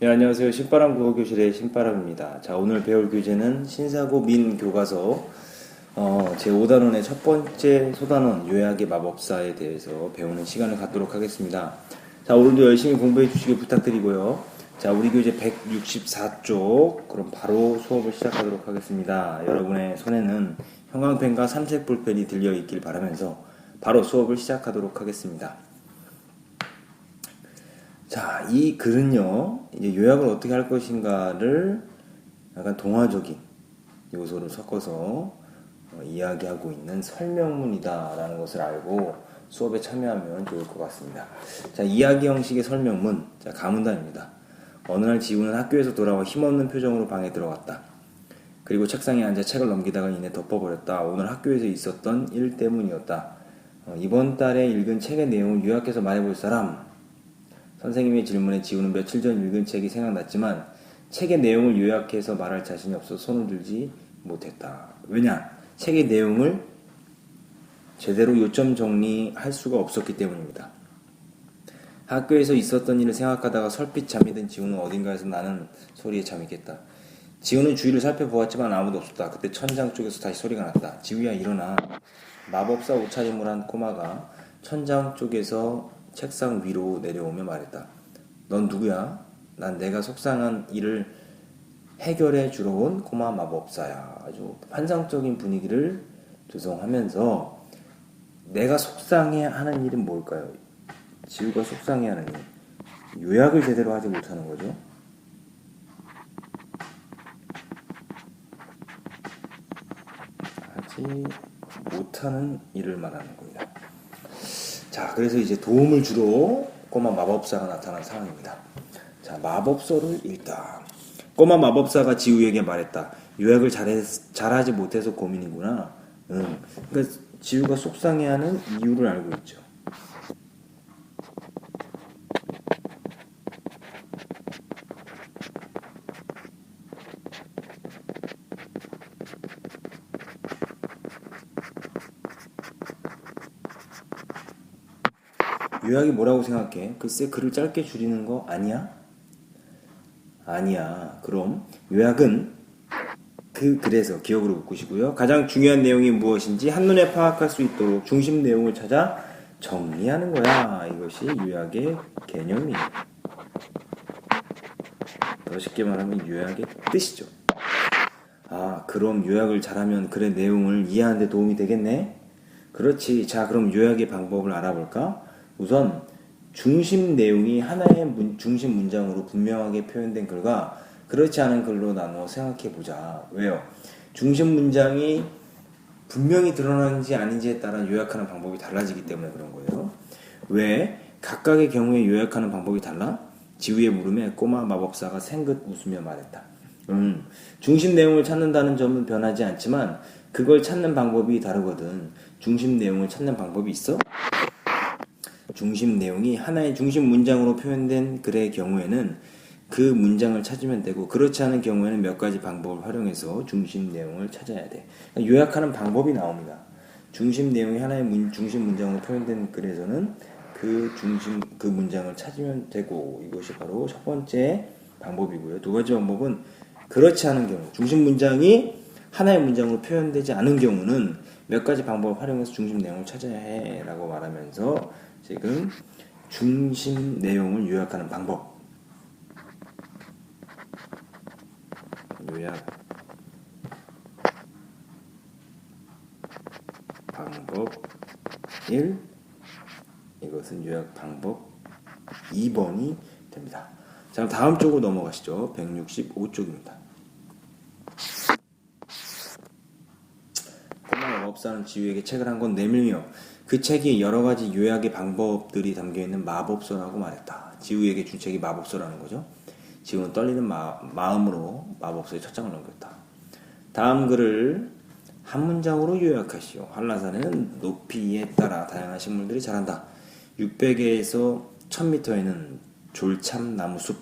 네, 안녕하세요. 신바람 국어교실의 신바람입니다. 자, 오늘 배울 교재는 신사고 민 교과서 제 5단원의 첫 번째 소단원 요약의 마법사에 대해서 배우는 시간을 갖도록 하겠습니다. 자, 오늘도 열심히 공부해 주시길 부탁드리고요. 자, 우리 교재 164쪽 그럼 바로 수업을 시작하도록 하겠습니다. 여러분의 손에는 형광펜과 삼색 볼펜이 들려 있길 바라면서 바로 수업을 시작하도록 하겠습니다. 자, 이 글은요, 이제 요약을 어떻게 할 것인가를 약간 동화적인 요소를 섞어서 이야기하고 있는 설명문이다라는 것을 알고 수업에 참여하면 좋을 것 같습니다. 자, 이야기 형식의 설명문. 자, 가문단입니다. 어느 날 지우는 학교에서 돌아와 힘없는 표정으로 방에 들어갔다. 그리고 책상에 앉아 책을 넘기다가 이내 덮어버렸다. 오늘 학교에서 있었던 일 때문이었다. 이번 달에 읽은 책의 내용을 요약해서 말해볼 사람? 선생님의 질문에 지우는 며칠 전 읽은 책이 생각났지만 책의 내용을 요약해서 말할 자신이 없어 손을 들지 못했다. 왜냐? 책의 내용을 제대로 요점 정리할 수가 없었기 때문입니다. 학교에서 있었던 일을 생각하다가 설핏 잠이 든 지우는 어딘가에서 나는 소리에 잠이 깼다. 지우는 주위를 살펴보았지만 아무도 없었다. 그때 천장 쪽에서 다시 소리가 났다. 지우야, 일어나. 마법사 옷차림을 한 꼬마가 천장 쪽에서 책상 위로 내려오며 말했다. 넌 누구야? 난 내가 속상한 일을 해결해 주러 온 꼬마 마법사야. 아주 환상적인 분위기를 조성하면서 내가 속상해하는 일은 뭘까요? 지우가 속상해하는 일. 요약을 제대로 하지 못하는 거죠. 하지 못하는 일을 말하는 겁니다. 자, 그래서 이제 도움을 주러 꼬마 마법사가 나타난 상황입니다. 자, 마법서를 읽다. 꼬마 마법사가 지우에게 말했다. 요약을 잘하지 못해서 고민이구나. 그러니까 지우가 속상해하는 이유를 알고 있죠. 요약이 뭐라고 생각해? 글쎄, 글을 짧게 줄이는 거 아니야? 아니야. 그럼 요약은 그래서 기억으로 묶으시고요. 가장 중요한 내용이 무엇인지 한눈에 파악할 수 있도록 중심 내용을 찾아 정리하는 거야. 이것이 요약의 개념이에요. 더 쉽게 말하면 요약의 뜻이죠. 아, 그럼 요약을 잘하면 글의 내용을 이해하는 데 도움이 되겠네? 그렇지. 자, 그럼 요약의 방법을 알아볼까? 우선 중심 내용이 하나의 중심 문장으로 분명하게 표현된 글과 그렇지 않은 글로 나누어 생각해 보자. 왜요? 중심 문장이 분명히 드러나는지 아닌지에 따라 요약하는 방법이 달라지기 때문에 그런 거예요. 왜? 각각의 경우에 요약하는 방법이 달라? 지우의 물음에 꼬마 마법사가 생긋 웃으며 말했다. 중심 내용을 찾는다는 점은 변하지 않지만 그걸 찾는 방법이 다르거든. 중심 내용을 찾는 방법이 있어? 중심 내용이 하나의 중심 문장으로 표현된 글의 경우에는 그 문장을 찾으면 되고 그렇지 않은 경우에는 몇 가지 방법을 활용해서 중심 내용을 찾아야 돼. 그러니까 요약하는 방법이 나옵니다. 중심 내용이 하나의 중심 문장으로 표현된 글에서는 그 문장을 찾으면 되고 이것이 바로 첫 번째 방법이고요. 두 번째 방법은 그렇지 않은 경우, 중심 문장이 하나의 문장으로 표현되지 않은 경우는 몇 가지 방법을 활용해서 중심 내용을 찾아야 해 라고 말하면서 지금 중심 내용을 요약하는 방법, 요약 방법 1, 이것은 요약 방법 2번이 됩니다. 자, 다음 쪽으로 넘어가시죠. 165쪽입니다. 꼬마 마법사는 지우에게 책을 한 권 내밀며 그 책이 여러 가지 요약의 방법들이 담겨있는 마법서라고 말했다. 지우에게 준 책이 마법서라는 거죠. 지우는 떨리는 마음으로 마법서에 첫 장을 넘겼다. 다음 글을 한 문장으로 요약하시오. 한라산에는 높이에 따라 다양한 식물들이 자란다. 600에서 1000m에는 졸참나무 숲,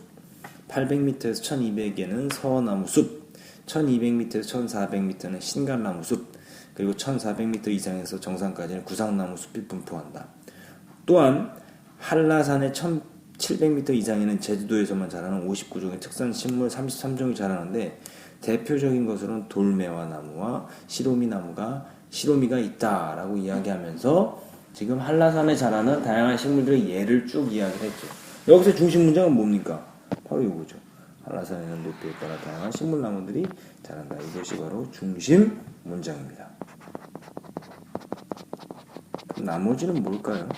800m에서 1200에는 서나무 숲, 1200m에서 1400m는 신갈나무 숲, 그리고 1400m 이상에서 정상까지는 구상나무 숲이 분포한다. 또한 한라산의 700m 이상에는 제주도에서만 자라는 59종의 특산 식물 33종이 자라는데 대표적인 것으로는 돌매화 나무와 시로미가 있다라고 이야기하면서 지금 한라산에 자라는 다양한 식물들의 예를 쭉 이야기를 했죠. 여기서 중심 문장은 뭡니까? 바로 이거죠. 한라산에는 높이에 따라 다양한 식물나무들이 자란다. 이것이 바로 중심 문장입니다. 그럼 나머지는 뭘까요?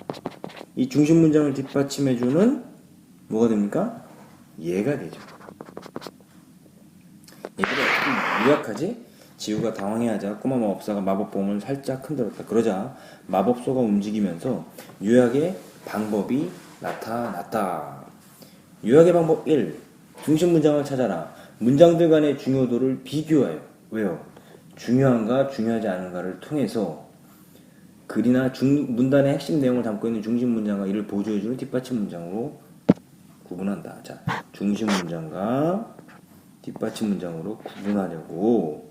이 중심 문장을 뒷받침해주는 뭐가 됩니까? 예가 되죠. 얘들아, 어떻게 요약하지? 지우가 당황해하자 꼬마 마법사가 마법봉을 살짝 흔들었다. 그러자 마법소가 움직이면서 요약의 방법이 나타났다. 요약의 방법 1. 중심 문장을 찾아라. 문장들 간의 중요도를 비교하여. 왜요? 중요한가 중요하지 않은가를 통해서 글이나 문단의 핵심 내용을 담고 있는 중심 문장과 이를 보조해주는 뒷받침 문장으로 구분한다. 자, 중심 문장과 뒷받침 문장으로 구분하려고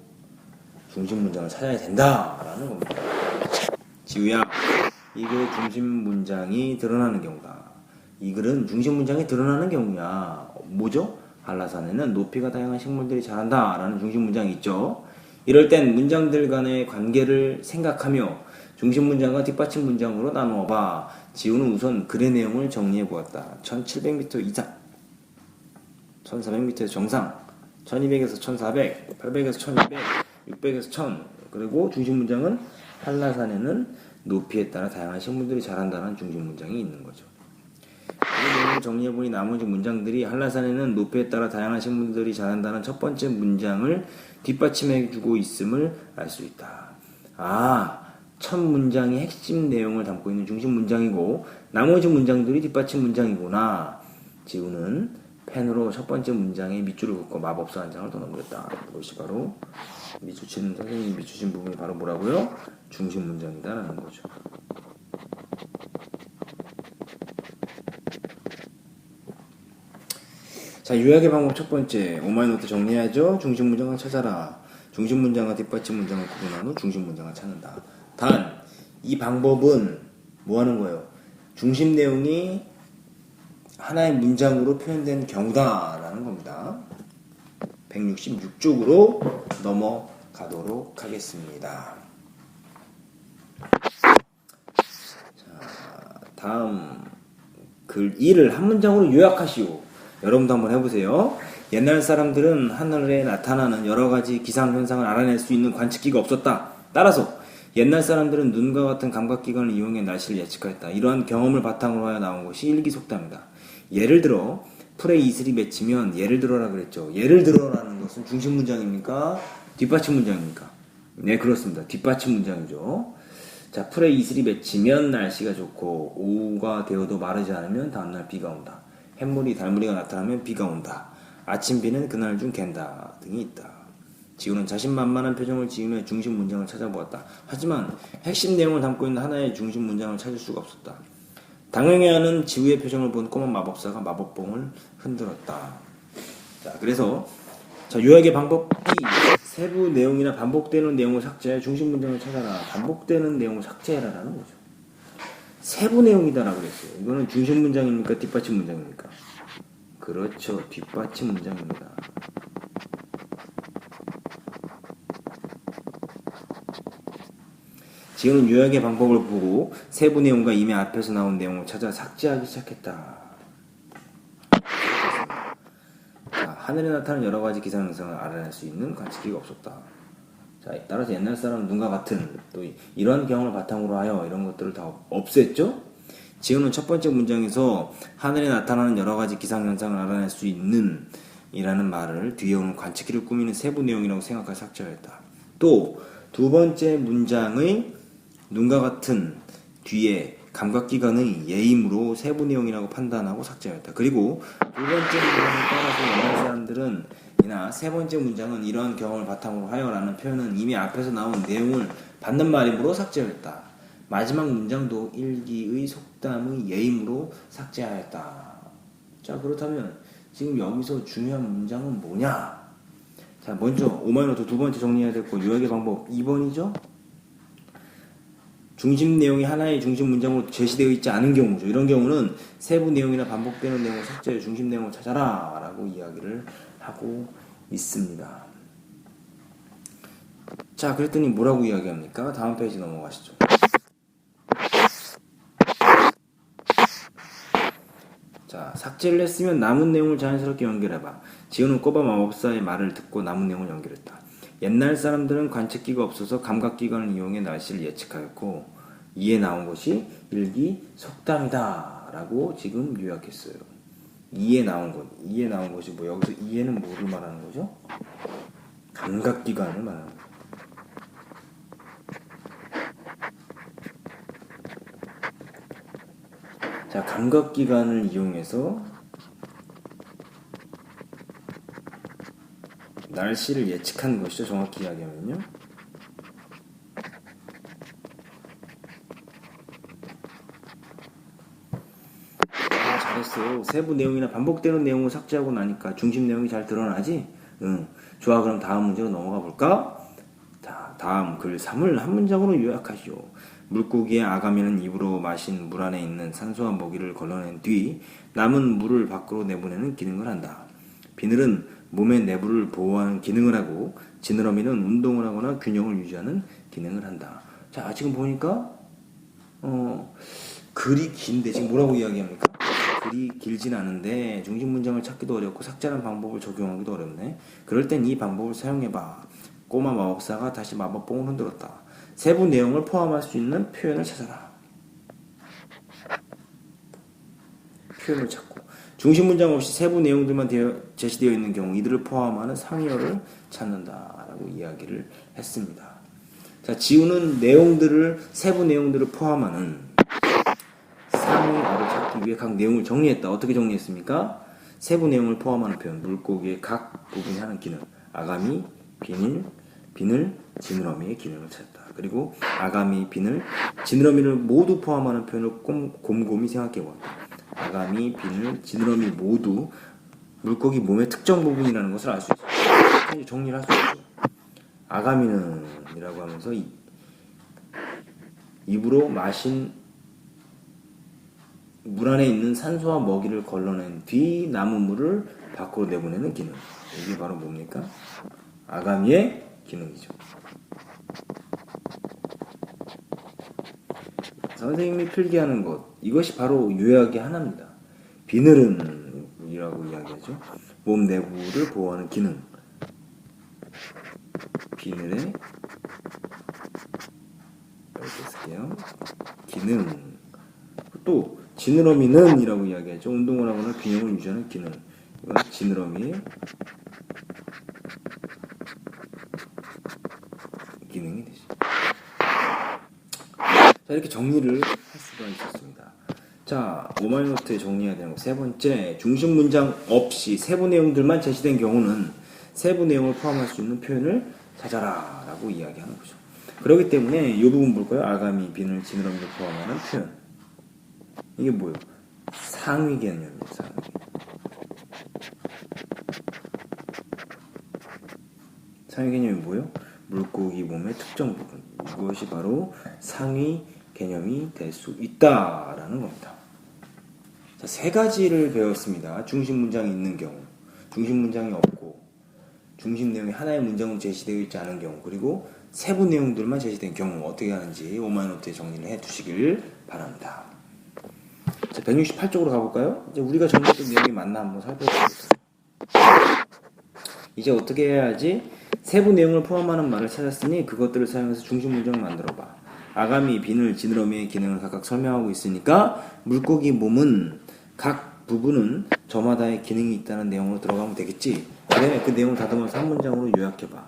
중심 문장을 찾아야 된다라는 겁니다. 지우야, 이 글의 중심 문장이 드러나는 경우다. 이 글은 중심 문장이 드러나는 경우야. 뭐죠? 한라산에는 높이가 다양한 식물들이 자란다라는 중심 문장이 있죠. 이럴 땐 문장들 간의 관계를 생각하며 중심 문장과 뒷받침 문장으로 나누어봐. 지우는 우선 글의 내용을 정리해보았다. 1700m 이상, 1400m에서 정상, 1200에서 1400, 800에서 1200, 600에서 1000. 그리고 중심 문장은 한라산에는 높이에 따라 다양한 식물들이 자란다는 중심 문장이 있는 거죠. 그 내용을 정리해보니 나머지 문장들이 한라산에는 높이에 따라 다양한 식물들이 자란다는 첫 번째 문장을 뒷받침해주고 있음을 알 수 있다. 첫 문장이 핵심 내용을 담고 있는 중심 문장이고 나머지 문장들이 뒷받침 문장이구나. 지우는 펜으로 첫 번째 문장에 밑줄을 긋고 마법사 한 장을 더 넘겼다. 이것이 바로 선생님이 밑주신 부분이 바로 뭐라고요? 중심 문장이다라는 거죠. 자, 요약의 방법 첫 번째. 오마이노트 정리하죠. 중심 문장을 찾아라. 중심 문장과 뒷받침 문장을 구분한 후 중심 문장을 찾는다. 단, 이 방법은 뭐 하는 거예요? 중심 내용이 하나의 문장으로 표현된 경우다라는 겁니다. 166쪽으로 넘어가도록 하겠습니다. 자, 다음 글 2를 한 문장으로 요약하시오. 여러분도 한번 해보세요. 옛날 사람들은 하늘에 나타나는 여러 가지 기상현상을 알아낼 수 있는 관측기가 없었다. 따라서 옛날 사람들은 눈과 같은 감각기관을 이용해 날씨를 예측하였다. 이러한 경험을 바탕으로 하여 나온 것이 일기속담이다. 예를 들어 풀에 이슬이 맺히면 예를 들어라 그랬죠. 예를 들어라는 것은 중심 문장입니까? 뒷받침 문장입니까? 네, 그렇습니다. 뒷받침 문장이죠. 자, 풀에 이슬이 맺히면 날씨가 좋고 오후가 되어도 마르지 않으면 다음날 비가 온다. 햇물이 달무리가 나타나면 비가 온다. 아침 비는 그날 중 갠다 등이 있다. 지우는 자신만만한 표정을 지으며 중심 문장을 찾아보았다. 하지만 핵심 내용을 담고 있는 하나의 중심 문장을 찾을 수가 없었다. 당황해하는 지우의 표정을 본 꼬마 마법사가 마법봉을 흔들었다. 자, 그래서 요약의 방법 2. 세부 내용이나 반복되는 내용을 삭제해 중심 문장을 찾아라. 반복되는 내용을 삭제해라라는 거죠. 세부 내용이다라고 그랬어요. 이거는 중심 문장입니까? 뒷받침 문장입니까? 그렇죠. 뒷받침 문장입니다. 지우는 요약의 방법을 보고 세부 내용과 이미 앞에서 나온 내용을 찾아 삭제하기 시작했다. 자, 하늘에 나타나는 여러 가지 기상현상을 알아낼 수 있는 관측기가 없었다. 자, 따라서 옛날 사람은 눈과 같은 또 이런 경험을 바탕으로 하여 이런 것들을 다 없앴죠. 지우는 첫 번째 문장에서 하늘에 나타나는 여러 가지 기상현상을 알아낼 수 있는 이라는 말을 뒤에 오는 관측기를 꾸미는 세부 내용이라고 생각하여 삭제하였다. 또 두 번째 문장의 눈과 같은 뒤에 감각기관의 예임으로 세부 내용이라고 판단하고 삭제하였다. 그리고 두 번째 문장에 따라서 옛날 사람들은 이나 세 번째 문장은 이러한 경험을 바탕으로 하여라는 표현은 이미 앞에서 나온 내용을 받는 말이므로 삭제하였다. 마지막 문장도 일기의 속담의 예임으로 삭제하였다. 자, 그렇다면 지금 여기서 중요한 문장은 뭐냐? 자, 먼저 오마이노트 두 번째 정리해야 될 거 요약의 방법 2번이죠? 중심 내용이 하나의 중심 문장으로 제시되어 있지 않은 경우죠. 이런 경우는 세부 내용이나 반복되는 내용을 삭제해 중심 내용을 찾아라 라고 이야기를 하고 있습니다. 자, 그랬더니 뭐라고 이야기합니까? 다음 페이지 넘어가시죠. 자, 삭제를 했으면 남은 내용을 자연스럽게 연결해봐. 지우는 꼬바 마법사의 말을 듣고 남은 내용을 연결했다. 옛날 사람들은 관측기가 없어서 감각기관을 이용해 날씨를 예측하였고 이에 나온 것이 일기속담이다 라고 지금 요약했어요. 이에 나온 것이 뭐, 여기서 이에는 뭐를 말하는 거죠? 감각기관을 말하는 거죠. 자, 감각기관을 이용해서 날씨를 예측하는 것이죠. 정확히 이야기하면요. 잘했어. 세부 내용이나 반복되는 내용을 삭제하고 나니까 중심 내용이 잘 드러나지? 응. 좋아, 그럼 다음 문제로 넘어가 볼까? 자, 다음 글 3을 한 문장으로 요약하시오. 물고기의 아가미는 입으로 마신 물 안에 있는 산소와 먹이를 걸러낸 뒤 남은 물을 밖으로 내보내는 기능을 한다. 비늘은 몸의 내부를 보호하는 기능을 하고 지느러미는 운동을 하거나 균형을 유지하는 기능을 한다. 자, 지금 보니까 글이 긴데 지금 뭐라고 이야기합니까? 글이 길진 않은데 중심 문장을 찾기도 어렵고 삭제하는 방법을 적용하기도 어렵네. 그럴 땐 이 방법을 사용해봐. 꼬마 마법사가 다시 마법봉을 흔들었다. 세부 내용을 포함할 수 있는 표현을 찾아라. 표현을 찾고 중심 문장 없이 세부 내용들만 제시되어 있는 경우 이들을 포함하는 상위어를 찾는다라고 이야기를 했습니다. 자, 지우는 세부 내용들을 포함하는 상위어를 찾기 위해 각 내용을 정리했다. 어떻게 정리했습니까? 세부 내용을 포함하는 표현, 물고기의 각 부분이 하는 기능, 아가미, 비늘, 지느러미의 기능을 찾았다. 그리고 아가미, 비늘, 지느러미를 모두 포함하는 표현을 곰곰이 생각해보았다. 아가미, 비늘, 지느러미 모두 물고기 몸의 특정 부분이라는 것을 알 수 있어요. 정리를 할 수 있죠. 아가미는 이라고 하면서 입으로 마신 물 안에 있는 산소와 먹이를 걸러낸 뒤 남은 물을 밖으로 내보내는 기능. 이게 바로 뭡니까? 아가미의 기능이죠. 선생님이 필기하는 것, 이것이 바로 요약의 하나입니다. 비늘은 이라고 이야기하죠. 몸 내부를 보호하는 기능. 비늘의 이렇게 쓸게요. 기능. 또 지느러미는 이라고 이야기하죠. 운동을 하거나 균형을 유지하는 기능. 이건 지느러미의 기능이 되죠. 자, 이렇게 정리를 할 수가 있었습니다. 자, 오마이노트에 정리해야 되는 거 세 번째, 중심 문장 없이 세부 내용들만 제시된 경우는 세부 내용을 포함할 수 있는 표현을 찾아라 라고 이야기하는 거죠. 그렇기 때문에 이 부분 볼까요? 아가미, 비늘, 지느러미를 포함하는 표현. 이게 뭐예요? 상위 개념이에요. 상위 개념이 뭐예요? 물고기 몸의 특정 부분. 이것이 바로 상위 개념이 될 수 있다라는 겁니다. 자, 세 가지를 배웠습니다. 중심 문장이 있는 경우, 중심 문장이 없고, 중심 내용이 하나의 문장으로 제시되어 있지 않은 경우, 그리고 세부 내용들만 제시된 경우 어떻게 하는지 오마이노트에 정리를 해 두시길 바랍니다. 자, 168쪽으로 가볼까요? 이제 우리가 정리했던 내용이 맞나 한번 살펴보겠습니다. 이제 어떻게 해야지? 세부 내용을 포함하는 말을 찾았으니 그것들을 사용해서 중심 문장을 만들어봐. 아가미, 비늘, 지느러미의 기능을 각각 설명하고 있으니까 물고기 몸은 각 부분은 저마다의 기능이 있다는 내용으로 들어가면 되겠지. 그 다음에 그 내용을 다듬어서 한 문장으로 요약해봐.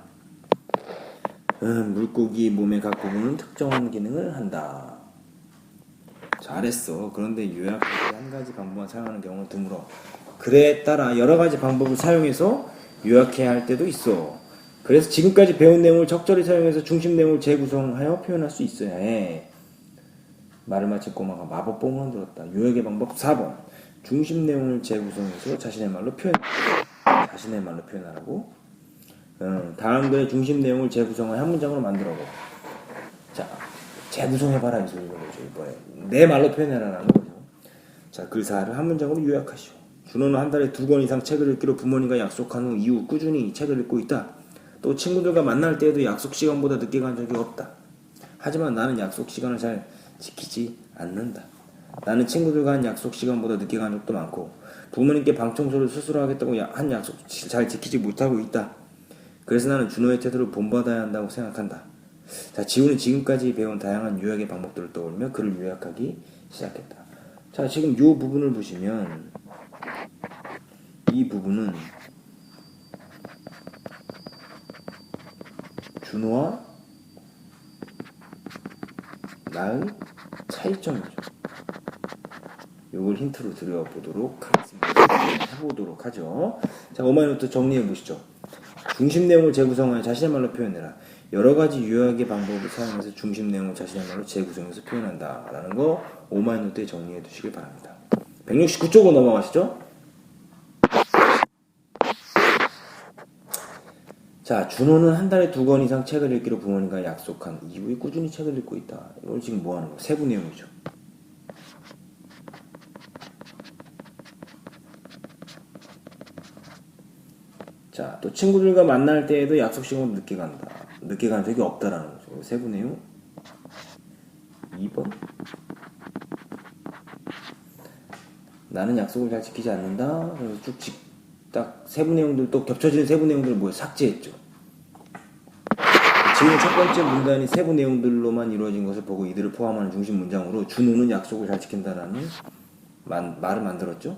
물고기 몸의 각 부분은 특정한 기능을 한다. 잘했어. 그런데 요약할 때 한 가지 방법만 사용하는 경우는 드물어. 글에 따라 여러 가지 방법을 사용해서 요약해야 할 때도 있어. 그래서 지금까지 배운 내용을 적절히 사용해서 중심 내용을 재구성하여 표현할 수 있어야 해. 말을 마친 꼬마가 마법봉을 흔들었다. 요약의 방법 4번. 중심 내용을 재구성해서 자신의 말로 표현하라고. 다음 글의 중심 내용을 재구성하여 한 문장으로 만들어봐. 자, 재구성해봐라 이 소리인 거죠. 이번에 내 말로 표현해라라는 거죠. 자, 글사를 한 문장으로 요약하시오. 준호는 한 달에 2권 이상 책을 읽기로 부모님과 약속한 후 이후 꾸준히 책을 읽고 있다. 또 친구들과 만날 때에도 약속 시간보다 늦게 간 적이 없다. 하지만 나는 약속 시간을 잘 지키지 않는다. 나는 친구들과 한 약속 시간보다 늦게 간 적도 많고 부모님께 방 청소를 스스로 하겠다고 한 약속 잘 지키지 못하고 있다. 그래서 나는 준호의 태도를 본받아야 한다고 생각한다. 자, 지우는 지금까지 배운 다양한 요약의 방법들을 떠올리며 글을 요약하기 시작했다. 자, 지금 이 부분을 보시면 이 부분은 준호와 나의 차이점이죠. 이걸 힌트로 드려보도록 하겠습니다. 해보도록 하죠. 자, 오마이노트 정리해 보시죠. 중심 내용을 재구성하여 자신의 말로 표현해라. 여러 가지 요약의 방법을 사용해서 중심 내용을 자신의 말로 재구성해서 표현한다. 라는 거 오마이노트에 정리해 두시길 바랍니다. 169쪽으로 넘어가시죠. 자, 준호는 한 달에 2권 이상 책을 읽기로 부모님과 약속한 이후에 꾸준히 책을 읽고 있다. 이걸 지금 뭐 하는 거야? 세부 내용이죠. 자, 또 친구들과 만날 때에도 약속 시간보다 늦게 간다. 늦게 간 적이 없다라는 거죠. 세부 내용 2번. 나는 약속을 잘 지키지 않는다. 그래서 쭉 딱 세부 내용들 또 겹쳐지는 세부 내용들을 뭐에 삭제했죠. 지금 첫 번째 문단이 세부 내용들로만 이루어진 것을 보고 이들을 포함하는 중심 문장으로 준호는 약속을 잘 지킨다라는 말을 만들었죠.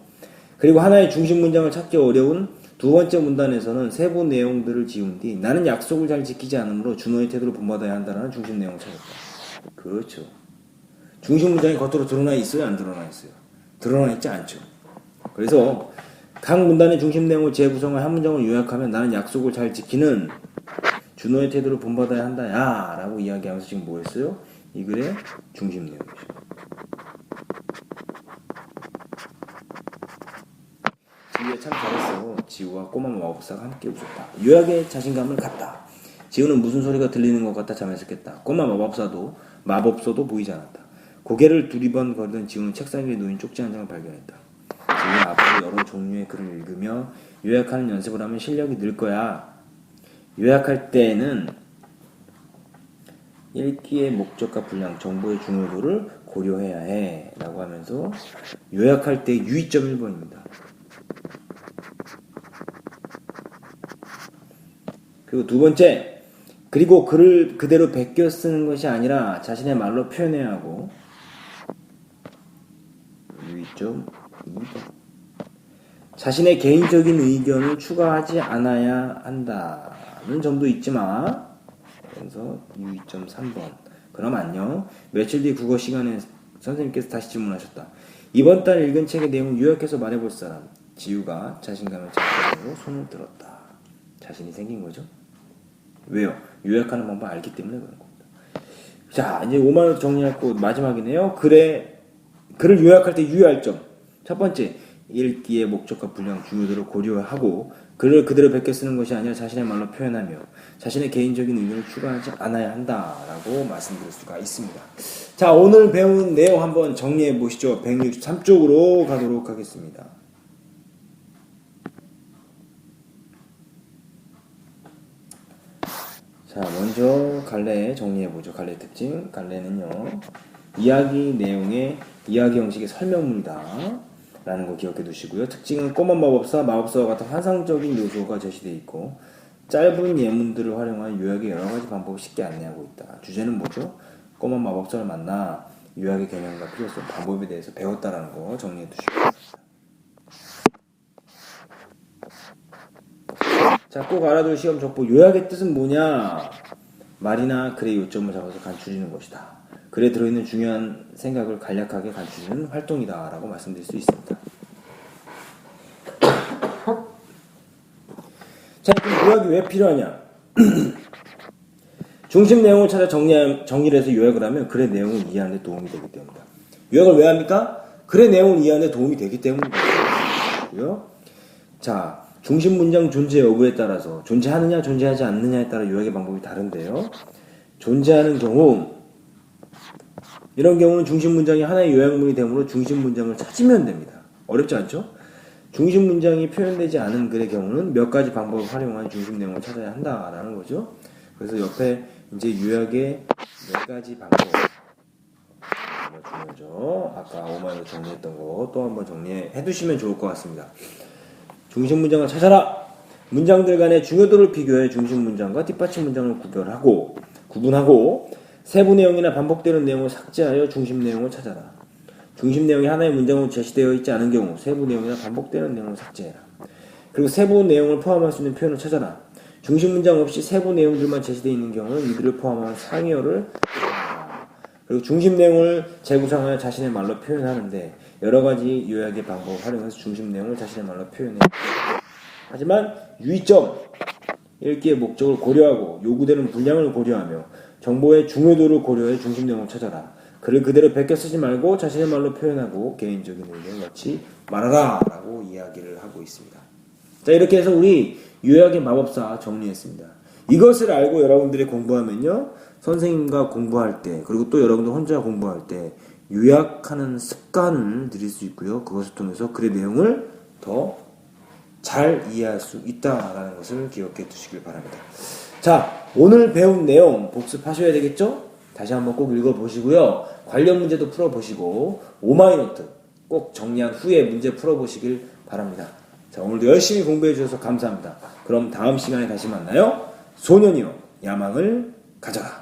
그리고 하나의 중심 문장을 찾기 어려운 두 번째 문단에서는 세부 내용들을 지운 뒤 나는 약속을 잘 지키지 않으므로 준호의 태도를 본받아야 한다는 중심 내용을 찾았다. 그렇죠. 중심 문장이 겉으로 드러나 있어요? 안 드러나 있어요? 드러나 있지 않죠. 그래서 각 문단의 중심 내용을 재구성해 한 문장을 요약하면 나는 약속을 잘 지키는 준호의 태도를 본받아야 한다 야 라고 이야기하면서 지금 뭐 했어요? 이 글의 중심 내용이죠. 지우야 참 잘했어. 지우와 꼬마 마법사가 함께 웃었다. 요약에 자신감을 갖다. 지우는 무슨 소리가 들리는 것 같아 잠에서 깼다. 꼬마 마법소도 보이지 않았다. 고개를 두리번거리던 지우는 책상 위에 놓인 쪽지 한 장을 발견했다. 지우는 앞으로 여러 종류의 글을 읽으며 요약하는 연습을 하면 실력이 늘 거야. 요약할 때는 읽기의 목적과 분량, 정보의 중요도를 고려해야 해 라고 하면서 요약할 때 유의점 1번입니다. 그리고 두 번째, 그리고 글을 그대로 베껴 쓰는 것이 아니라 자신의 말로 표현해야 하고 유의점 2번. 자신의 개인적인 의견을 추가하지 않아야 한다는 점도 있지만 그래서 유의점 3번. 그럼 안녕. 며칠 뒤 국어 시간에 선생님께서 다시 질문하셨다. 이번 달 읽은 책의 내용을 요약해서 말해볼 사람. 지우가 자신감을 찾고 손을 들었다. 자신이 생긴 거죠. 왜요? 요약하는 방법 알기 때문에 그런 겁니다. 자, 이제 5만원 정리할 거 마지막이네요. 글을 요약할 때 유의할 점. 첫 번째, 읽기의 목적과 분량, 중요도를 고려하고 글을 그대로 베껴 쓰는 것이 아니라 자신의 말로 표현하며 자신의 개인적인 의견을 추가하지 않아야 한다라고 말씀드릴 수가 있습니다. 자, 오늘 배운 내용 한번 정리해 보시죠. 163쪽으로 가도록 하겠습니다. 자, 먼저 갈래 정리해보죠. 갈래 특징. 갈래는요, 이야기 내용의 이야기 형식의 설명문이다 라는 거 기억해 두시고요. 특징은 꼬마 마법사와 같은 환상적인 요소가 제시되어 있고 짧은 예문들을 활용한 요약의 여러 가지 방법을 쉽게 안내하고 있다. 주제는 뭐죠? 꼬마 마법사를 만나 요약의 개념과 필요성, 방법에 대해서 배웠다라는 거 정리해 두시고요. 자, 꼭 알아둘 시험 족보. 요약의 뜻은 뭐냐? 말이나 글의 요점을 잡아서 간추리는 것이다. 글에 들어있는 중요한 생각을 간략하게 간추리는 활동이다 라고 말씀드릴 수 있습니다. 자, 그럼 요약이 왜 필요하냐? 중심 내용을 찾아 정리를 해서 요약을 하면 글의 내용을 이해하는 데 도움이 되기 때문이다. 요약을 왜 합니까? 글의 내용을 이해하는 데 도움이 되기 때문이다. 자, 중심 문장 존재 여부에 따라서 존재하느냐 존재하지 않느냐에 따라 요약의 방법이 다른데요. 존재하는 경우 이런 경우는 중심 문장이 하나의 요약문이 되므로 중심 문장을 찾으면 됩니다. 어렵지 않죠? 중심 문장이 표현되지 않은 글의 경우는 몇 가지 방법을 활용한 중심 내용을 찾아야 한다라는 거죠. 그래서 옆에 이제 요약의 네 가지 방법 중요하죠. 아까 5만원 정리했던 거 또 한번 정리해 두시면 좋을 것 같습니다. 중심 문장을 찾아라. 문장들 간의 중요도를 비교해 중심 문장과 뒷받침 문장을 구분하고 세부 내용이나 반복되는 내용을 삭제하여 중심 내용을 찾아라. 중심 내용이 하나의 문장으로 제시되어 있지 않은 경우 세부 내용이나 반복되는 내용을 삭제해라. 그리고 세부 내용을 포함할 수 있는 표현을 찾아라. 중심 문장 없이 세부 내용들만 제시되어 있는 경우는 이들을 포함한 상위어를 찾아라. 그리고 중심 내용을 재구성하여 자신의 말로 표현하는데 여러 가지 요약의 방법을 활용해서 중심 내용을 자신의 말로 표현해. 하지만 유의점, 읽기의 목적을 고려하고 요구되는 분량을 고려하며 정보의 중요도를 고려해 중심 내용을 찾아라. 글을 그대로 베껴 쓰지 말고 자신의 말로 표현하고 개인적인 의견을 넣지 말아라 라고 이야기를 하고 있습니다. 자, 이렇게 해서 우리 요약의 마법사 정리했습니다. 이것을 알고 여러분들이 공부하면요, 선생님과 공부할 때 그리고 또 여러분들 혼자 공부할 때 요약하는 습관을 들일 수 있고요. 그것을 통해서 글의 내용을 더 잘 이해할 수 있다라는 것을 기억해 두시길 바랍니다. 자, 오늘 배운 내용 복습하셔야 되겠죠? 다시 한번 꼭 읽어보시고요. 관련 문제도 풀어보시고 오마이노트 꼭 정리한 후에 문제 풀어보시길 바랍니다. 자, 오늘도 열심히 공부해 주셔서 감사합니다. 그럼 다음 시간에 다시 만나요. 소년이여 야망을 가져라.